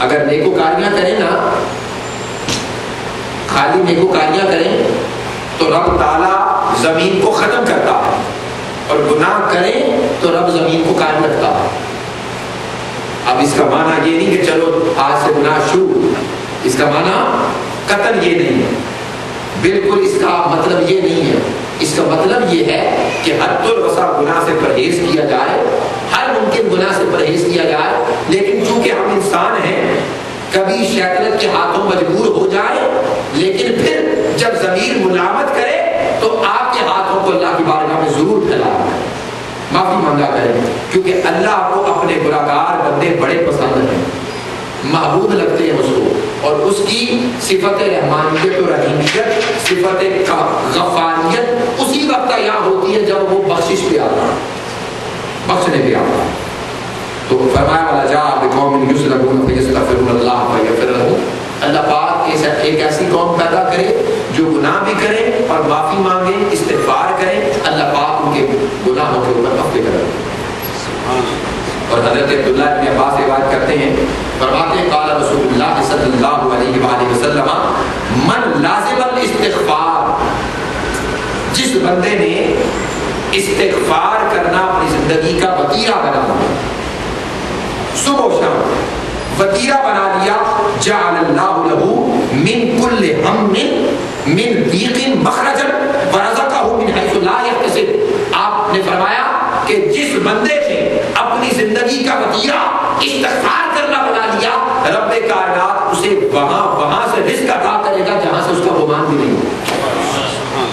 اگر نیکوکاریاں کریں نا، خالی نیکوکاریاں کریں تو رب تعالیٰ زمین کو ختم کرتا ہے، اور گناہ کریں تو رب زمین کو قائم رکھتا ہے۔ اب اس کا معنی یہ نہیں کہ چلو آج سے گناہ شروع، اس کا معنی قطعاً یہ نہیں ہے، بالکل اس کا مطلب یہ نہیں ہے۔ اس کا مطلب یہ ہے کہ حد الوسع گناہ سے پرہیز کیا جائے، ہر ممکن گناہ سے پرہیز کیا جائے، لیکن چونکہ ہم انسان ہیں کبھی شیطنت کے ہاتھوں مجبور ہو جائے، لیکن پھر جب ضمیر ملامت کرے تو آپ کے ہاتھوں کو اللہ کی بارگاہ میں ضرور پھیلانا ہے، معافی مانگا کریں، کیونکہ اللہ کو اپنے گناہگار بندے بڑے پسند ہیں، محبوب لگتے ہیں اس کو، اور اس کی صفت رحمانیت و رحیمیت، صفت غفاریت اسی وقت یہاں ہوتی ہے جب وہ بخشش پہ آتا ہے، بخشنے پہ آتا ہے۔ تو فرمایا والا جا بقوم یسلمون فیستغفرون اللہ فیغفر لهم، اللہ پاک ایک ایسی قوم پیدا کرے جو گناہ بھی کرے اور معافی مانگے، استغفار کرے، اللہ پاک ان کے گناہوں کے اوپر معافی کرے۔ اور حضرت عبداللہ ابن عباس روایت کرتے ہیں، فرماتے ہیں قال رسول اللہ صلی اللہ علیہ وآلہ وسلم من لازم الاستغفار، جس بندے نے استغفار کرنا اپنی زندگی کا وتیرہ بنا، صبح و شام وتیرہ بنا لیا، جعل اللہ له من کل ہم من ضیق مخرجا ورزقہ من حیث لا یحتسب۔ آپ نے فرمایا کہ جس بندے نے اپنی زندگی کا وتیرہ استغفار کرنا بنا لیا، رب کائنات اسے وہاں سے رزق عطا کرے گا جہاں سے اس کا گمان بھی نہیں ہو۔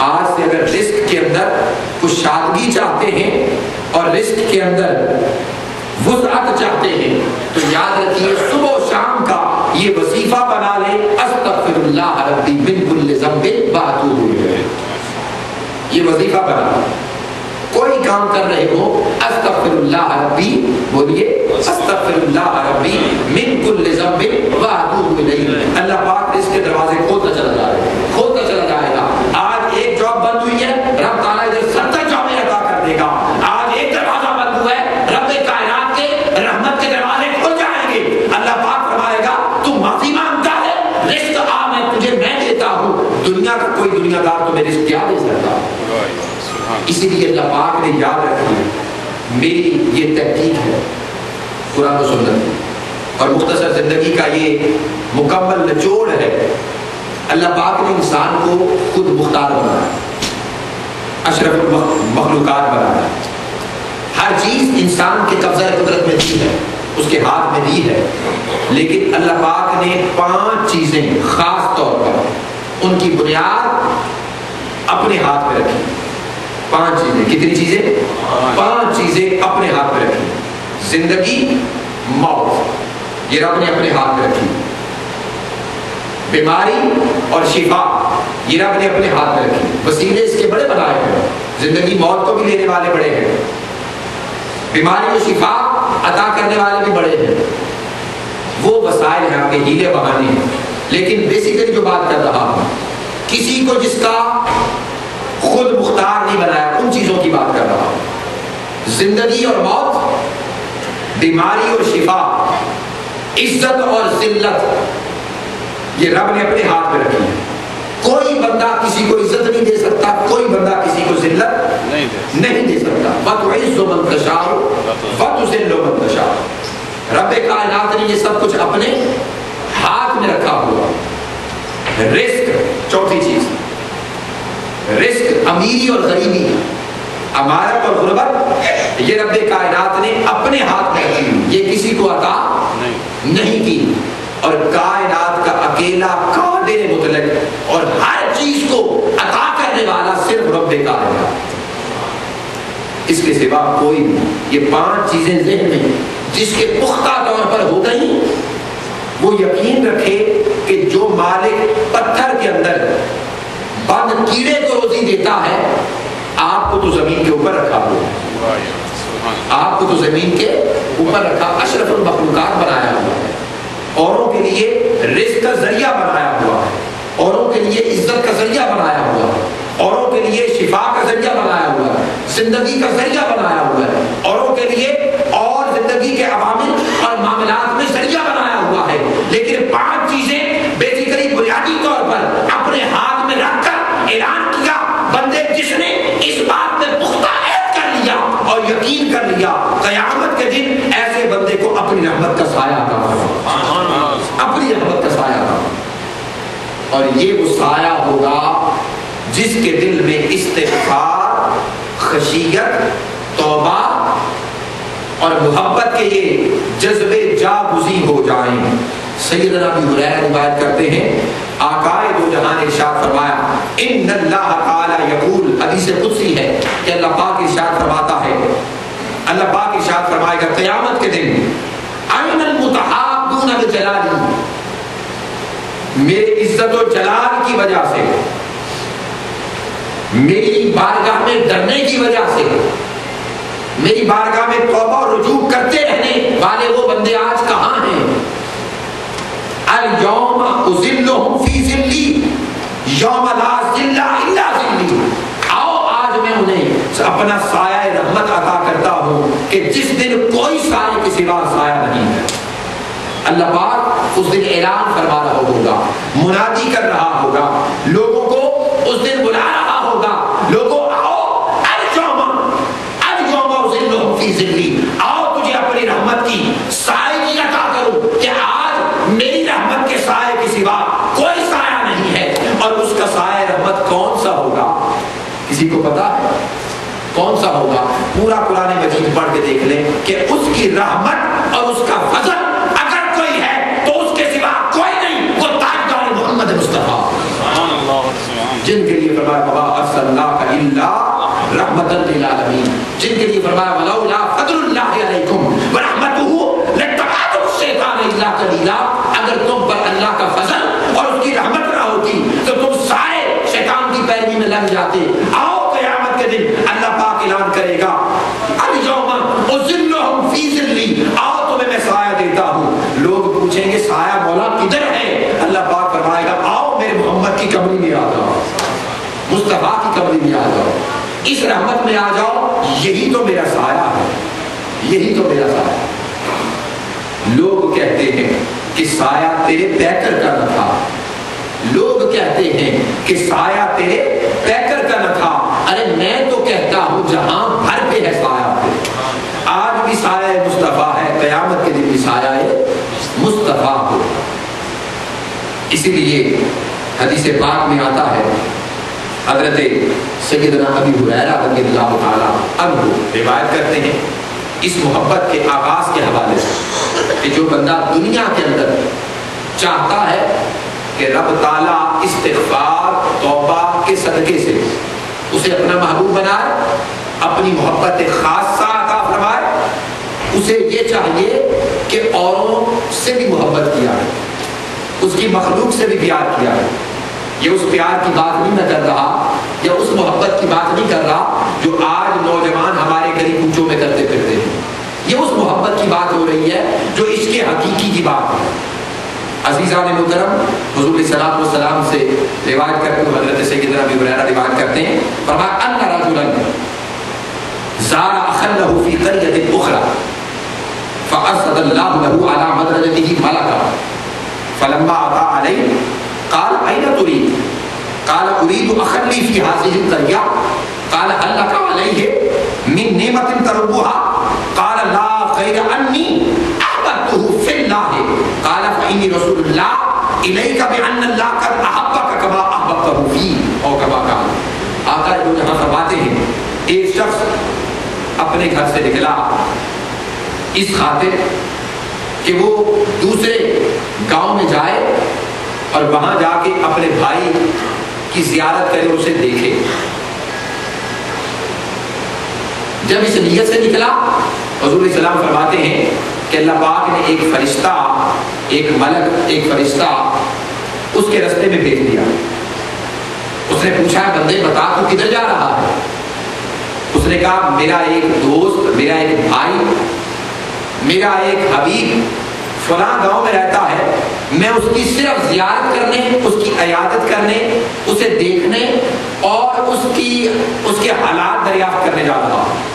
آج سے اگر رزق کے اندر کچھ شادگی چاہتے ہیں اور رزق کے اندر وسعت چاہتے ہیں تو یاد رکھیے صبح و شام کا یہ وظیفہ بنا لیں، استغفر اللہ ربی من کل ذنب واتوب الیہ، یہ وظیفہ بنا لیں۔ کوئی کام کر رہے ہو استغفر اللہ ربی بولیے، استغفر اللہ ربی من کل ذنب واتوب الیہ، اللہ پاک رزق کے دروازے کھولتا چلا جائے گا، کھولتا چلا جائے گا۔ آج ایک جاب بند ہوئی ہے، رب تعالیٰ ادھر 70 جابیں عطا کر دے گا۔ آج ایک دروازہ بند ہوا ہے، رب کائنات کے رحمت کے دروازے کھل جائیں گے۔ اللہ پاک فرمائے گا تو معافی مانگتا ہے، رزق آ میں تجھے میں دیتا ہوں، دنیا کا کوئی دنیا دار تمہیں رزق کیا دے سکتا۔ اسی لیے اللہ پاک نے یاد رکھی، میری یہ تحقیق ہے قرآن و سنت اور مختصر زندگی کا یہ مکمل نچوڑ ہے۔ اللہ پاک نے انسان کو خود مختار بنایا، اشرف المخلوقات بنایا، ہر چیز انسان کے قبضہ قدرت میں دی ہے، اس کے ہاتھ میں دی ہے، لیکن اللہ پاک نے 5 چیزیں خاص طور پر ان کی بنیاد اپنے ہاتھ میں رکھی۔ 5 چیزیں، کتنی چیزیں؟ 5 چیزیں اپنے ہاتھ میں رکھی۔ زندگی، موت، یہ رب نے اپنے ہاتھ میں رکھی۔ بیماری اور شفا، یہ رب نے اپنے ہاتھ میں رکھی۔ وسیلے اس کے بڑے بنائے ہیں، زندگی موت کو بھی لینے والے بڑے ہیں، بیماری و شفا عطا کرنے والے بھی بڑے ہیں، وہ وسائل ہیں، آپ کے ہیلے بہانے ہیں، لیکن بیسیکلی جو بات کر رہا ہوں، کسی کو جس کا خود مختار نہیں بنایا، ان چیزوں کی بات کر رہا ہوں۔ زندگی اور موت، بیماری اور شفا، عزت اور ذلت، یہ رب نے اپنے ہاتھ میں رکھی ہے۔ کوئی بندہ کسی کو عزت نہیں دے سکتا، کوئی بندہ کسی کو ذلت نہیں دے سکتا۔ وَتُعِزُّ مَن تَشَاءُ وَتُذِلُّ مَن تَشَاءُ، رب کائنات نے یہ سب کچھ اپنے ہاتھ میں رکھا ہوا۔ رزق، چوتھی چیز، رزق، امیری اور غریبی، امارت اور غربت، یہ رب کائنات نے اپنے ہاتھ میں رکھی، یہ کسی کو عطا نہیں کی، اور کائنات کا اکیلا قادر مطلق اور ہر چیز کو عطا کرنے والا صرف رب کائنات، اس کے سوا کوئی نہیں۔ یہ 5 چیزیں ذہن میں جس کے پختہ طور پر ہو گئی، وہ یقین رکھے کہ جو مالک پتھر کے اندر بند کیڑے کو روزی دیتا ہے، آپ کو تو زمین کے اوپر رکھا ہوا ہے، آپ کو تو زمین کے اوپر رکھا، اشرف المخلوقات بنایا ہوا ہے، اوروں کے لیے رزق کا ذریعہ بنایا ہوا ہے، اوروں کے لیے عزت کا ذریعہ بنایا ہوا ہے، اوروں کے لیے شفا کا ذریعہ بنایا ہوا ہے، زندگی کا ذریعہ بنایا ہوا ہے، اوروں کے لیے اور زندگی کے عوامل اور معاملات میں ذریعہ جس کے دل میں استغفار، خشیت، توبہ اور محبت کے یہ جذبے جاگزی ہو جائیں. سیدنا ابی ہریرہ روایت کرتے ہیں آقائے دو جہان ارشاد فرمایا ان اللہ تعالی یقول، حدیث قدسی ہے کہ اللہ پاک ارشاد فرماتا ہے، اللہ پاک ارشاد فرمائے گا قیامت کے دن این المتحابون بجلالی، میرے عزت و جلال کی وجہ سے، میری بارگاہ میں ڈرنے کی وجہ سے، میری بارگاہ میں توبہ و رجوع کرتے رہنے والے وہ بندے آج کہاں ہیں؟ اليوم اذلهم فی ذلی یوم لا ذل الا ذلی، آؤ آج میں انہیں اپنا سایہ رحمت عطا کرتا ہوں کہ جس دن کوئی سایہ کے سوا سایہ نہیں ہے. اللہ پاک اس دن اعلان فرما رہا ہوگا، منادی کر رہا ہوگا، لوگوں کو اس دن بلا رہا ہوگا، لوگوں آؤ اليوم اذلهم فی ذلی، آؤ تجھے اپنی رحمت کی سایہ عطا کروں کہ آج میری رحمت کے سائے کے سوا کوئی سایہ نہیں ہے. اور اس کا سایہ رحمت کون سا ہوگا؟ کسی کو پتا ہے کون سا ہوگا؟ پورا قرآن مجید پڑھ کے دیکھ لیں کہ اس کی رحمت اور اس کا فضل اگر کوئی ہے تو اس کے سوا کوئی نہیں، وہ تاجدار محمد مصطفیٰ جن کے لیے فرمایا وما ارسلناک الا رحمۃ للعالمین، جن کے لیے فرمایا ولولا فضل اللہ علیکم ورحمتہ لاتبعتم الشیطان الا قلیلا، اگر تم پر اللہ کا فضل اور اس کی رحمت نہ ہوتی تو تم سارے شیطان کی پیروی میں لگ جاتے. آؤ قیامت کے دن اللہ پاک اعلان کرے گا اليوم اذلهم فی ذلی، آؤ تمہیں میں سایہ دیتا ہوں. لوگ پوچھیں گے سایہ مولا کدھر ہے؟ اللہ پاک فرمائے گا آؤ میرے محمد کی قبری میں آ جاؤ، مصطفیٰ کی قبری میں آ جاؤ، اس رحمت میں آ جاؤ، یہی تو میرا سایہ ہے، یہی تو میرا سایہ ہے. لوگ کہتے ہیں کہ سایہ تیرے پیکر کا نہ تھا، لوگ کہتے ہیں کہ سایہ تیرے پیکر کا نہ تھا. ارے میں تو کہتا ہوں جہاں بھر پہ ہے سایہ پہ. آج بھی سایہ مصطفیٰ ہے، قیامت کے دن بھی سایہ مصطفیٰ ہو. اسی لیے حدیث پاک میں آتا ہے، حضرت سیدنا ابی ہریرہ رضی اللہ تعالیٰ عنہ روایت کرتے ہیں اس محبت کے آغاز کے حوالے سے کہ جو بندہ دنیا کے اندر چاہتا ہے کہ رب تعالیٰ استغفار توبہ کے صدقے سے اسے اپنا محبوب بنائے، اپنی محبت خاصہ عطا فرمائے، اسے یہ چاہیے کہ اوروں سے بھی محبت کیا ہے، اس کی مخلوق سے بھی پیار کیا ہے. یہ اس پیار کی بات نہیں میں کر رہا، یا اس محبت کی بات نہیں کر رہا جو آج نوجوان ہمارے گلی کوچوں میں کرتے پھرتے ہیں. یہ اس محبت کی بات ہو رہی ہے جو عشق حقیقی کی بات ہے. عزیزان محترم، حضور علیہ الصلوۃ والسلام سے روایت کرتے ہیں، حضرت سیدنا ابی ہریرہ روایت کرتے ہیں، فرمایا ان رجلا زار اخا له في قرية اخرى فارسل الله له على مدرجته ملكا فلما اتى عليه قال اين تريد؟ قال اريد اخا لي في هذه القرية. قال هل لك عليه من نعمة تربها؟ قال لا غير اني احببته في الله. قال فاني رسول الله اليك بان الله قد احبك كما احببته فيه او كما قال. آقا جو جہاں فرماتے ہیں ایک شخص اپنے گھر سے نکلا اس خاطر کہ وہ دوسرے گاؤں میں جائے اور وہاں جا کے اپنے بھائی کی زیارت کرے، اسے دیکھے. جب اس نیت سے نکلا حضور علیہ السلام فرماتے ہیں کہ اللہ پاک نے ایک فرشتہ، ایک ملک، ایک فرشتہ اس کے رستے میں بھیج دیا. اس نے پوچھا بندے بتا تو کدھر جا رہا ہے؟ اس نے کہا میرا ایک دوست، میرا ایک بھائی، میرا ایک حبیب فلاں گاؤں میں رہتا ہے، میں اس کی صرف زیارت کرنے، اس کی عیادت کرنے، اسے دیکھنے اور اس کے حالات دریافت کرنے جا رہا ہوں.